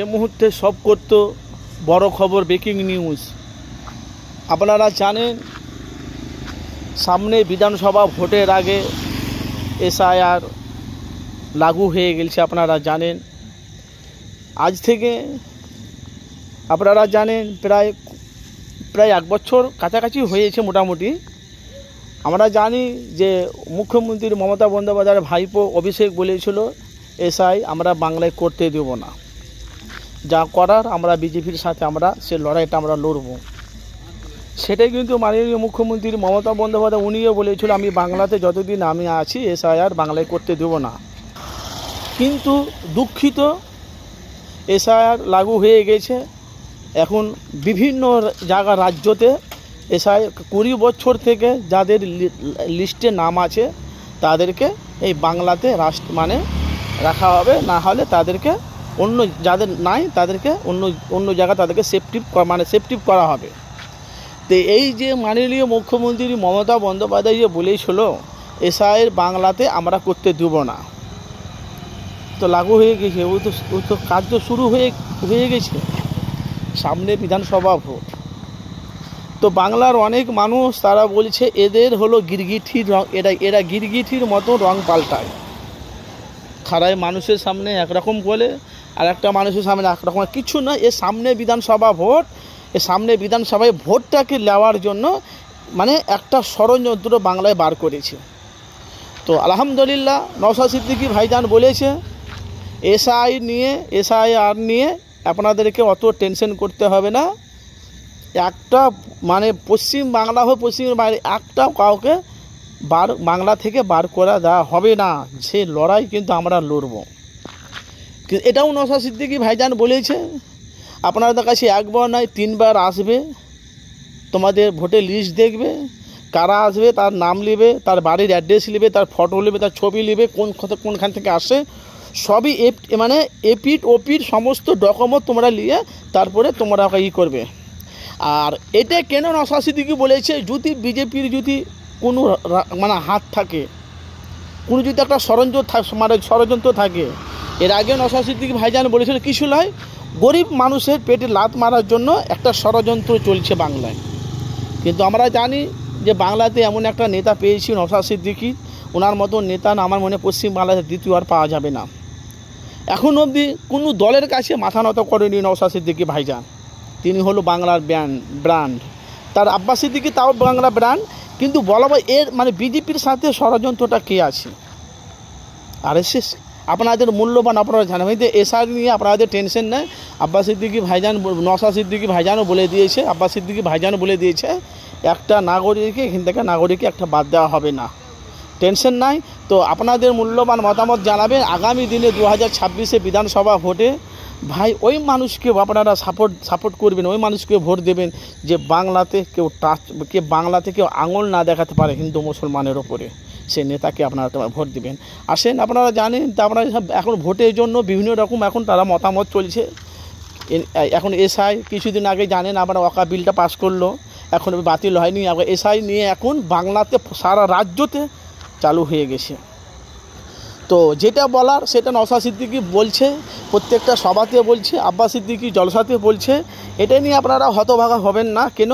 এই মুহূর্তে সব করত বড় খবর ব্রেকিং নিউজ। আপনারা জানেন সামনে বিধানসভা ভোটের আগে এসআইআর লাগু হয়ে গেছে। আপনারা জানেন আজ থেকে আপনারা জানেন প্রায় এক বছর কাছাকাছি হয়েছে মোটামুটি। আমরা জানি যে মুখ্যমন্ত্রী মমতা বন্দ্যোপাধ্যায়ের ভাইপো অভিষেক বলেছিল এসআই আমরা বাংলায় করতে দেব না, যা করার আমরা বিজেপির সাথে আমরা সে লড়াইটা আমরা লড়ব। সেটাই কিন্তু মাননীয় মুখ্যমন্ত্রী মমতা বন্দ্যোপাধ্যায় উনিও বলেছিল আমি বাংলাতে যতদিন আমি আছি এসআইআর বাংলায় করতে দেব না। কিন্তু দুঃখিত এসআইআর লাগু হয়ে গেছে। এখন বিভিন্ন জায়গা রাজ্যতে এসআই 20 বছর থেকে যাদের লিস্টে নাম আছে তাদেরকে এই বাংলাতে রাখা হবে, না হলে তাদেরকে অন্য যাদের নাই তাদেরকে অন্য জায়গায় তাদেরকে সেফটিভ করা হবে। তো এই যে মাননীয় মুখ্যমন্ত্রী মমতা বন্দ্যোপাধ্যায় যে বলেছিল এসআইয়ের বাংলাতে আমরা করতে দেব না, তো লাগু হয়ে গেছে। ও তো কাজ তো শুরু হয়ে গেছে। সামনে বিধানসভা ভোট, তো বাংলার অনেক মানুষ তারা বলছে এদের হলো গিরগিটির রং, এরা গিরগিটির মতো রং পাল্টায়। খারাপ মানুষের সামনে একরকম বলে আর একটা মানুষের সামনে একরকম। কিছু না, এর সামনে বিধানসভা ভোট, এর সামনে বিধানসভায় ভোটটাকে নেওয়ার জন্য একটা ষড়যন্ত্র বাংলায় বার করেছে। তো আলহামদুলিল্লাহ নওশাদ সিদ্দিকী ভাইজান বলেছে এসআইআর নিয়ে আপনাদেরকে অত টেনশন করতে হবে না। একটা পশ্চিম বাংলা হোক পশ্চিম বাইরে একটা কাউকে বাংলা থেকে বার করা দেওয়া হবে না, সে লড়াই কিন্তু আমরা লড়ব। এটাও নওশাদ সিদ্দিকী ভাইজান বলেছে আপনাদের কাছে একবার নয় 3 বার আসবে, তোমাদের ভোটের লিস্ট দেখবে, কারা আসবে তার নাম নেবে, তার বাড়ির অ্যাড্রেস নেবে, তার ফটো নেবে, তার ছবি নেবে, কোনখান থেকে আসে সবই এপিট ওপিট সমস্ত ডকুমেন্ট তোমরা নিয়ে তারপরে তোমরা করবে। আর এটা কেন নওশাদ সিদ্দিকী বলেছে, যদি বিজেপির যদি কোনো হাত থাকে, কোনো যদি একটা ষড়যন্ত্র থাকে। এর আগে নওশাদ সিদ্দিকী ভাইজান বলেছিল কিছু নয়, গরিব মানুষের পেটে লাত মারার জন্য একটা ষড়যন্ত্র চলছে বাংলায়। কিন্তু আমরা জানি যে বাংলাতে এমন একটা নেতা পেয়েছি নওশাদ সিদ্দিকী, ওনার মতো নেতা আমার মনে পশ্চিম বাংলাতে দ্বিতীয় আর পাওয়া যাবে না। এখন অবধি কোনো দলের কাছে মাথা নত করেনি নওশাদ সিদ্দিকী ভাইজান। তিনি হলো বাংলার ব্র্যান্ড। তার আব্বাস সিদ্দিকী তাও বাংলা ব্র্যান্ড, কিন্তু বলা হয় এর বিজেপির সাথে ষড়যন্ত্রটা কে আছে? আরএসএস। আপনাদের মূল্যবান আপনারা জানেন যে এসআর নিয়ে আপনাদের টেনশন নেই। আব্বাস সিদ্দিকী ভাইজান নওশাদ সিদ্দিকী ভাইজানও বলে দিয়েছে, আব্বাস সিদ্দিকী ভাইজানও বলে দিয়েছে একটা নাগরিককে এখান থেকে নাগরিককে একটা বাদ দেওয়া হবে না, টেনশন নাই। তো আপনাদের মূল্যবান মতামত জানাবেন আগামী দিনে 2026 বিধানসভা ভোটে। ভাই ওই মানুষকে আপনারা সাপোর্ট করবেন, ওই মানুষকে ভোট দেবেন যে বাংলাতে কেউ আঙুল না দেখাতে পারে হিন্দু মুসলমানের ওপরে, সে নেতাকে আপনারা ভোট দিবেন। আসেন, আপনারা জানেন তা আপনারা এখন ভোটের জন্য বিভিন্ন রকম এখন তারা মতামত চলছে। এখন এসআই কিছুদিন আগে জানেন আমরা ওয়াকা বিলটা পাস করলো, এখন বাতিল হয়নি। এসআই নিয়ে এখন বাংলাতে সারা রাজ্যতে চালু হয়ে গেছে। তো যেটা বলার সেটা নওশাদ সিদ্দিকী বলছে, প্রত্যেকটা সভাতে বলছে, আব্বাস সিদ্দিকী জলসাতে বলছে। এটা নিয়ে আপনারা হতভাগা হবেন না। কেন?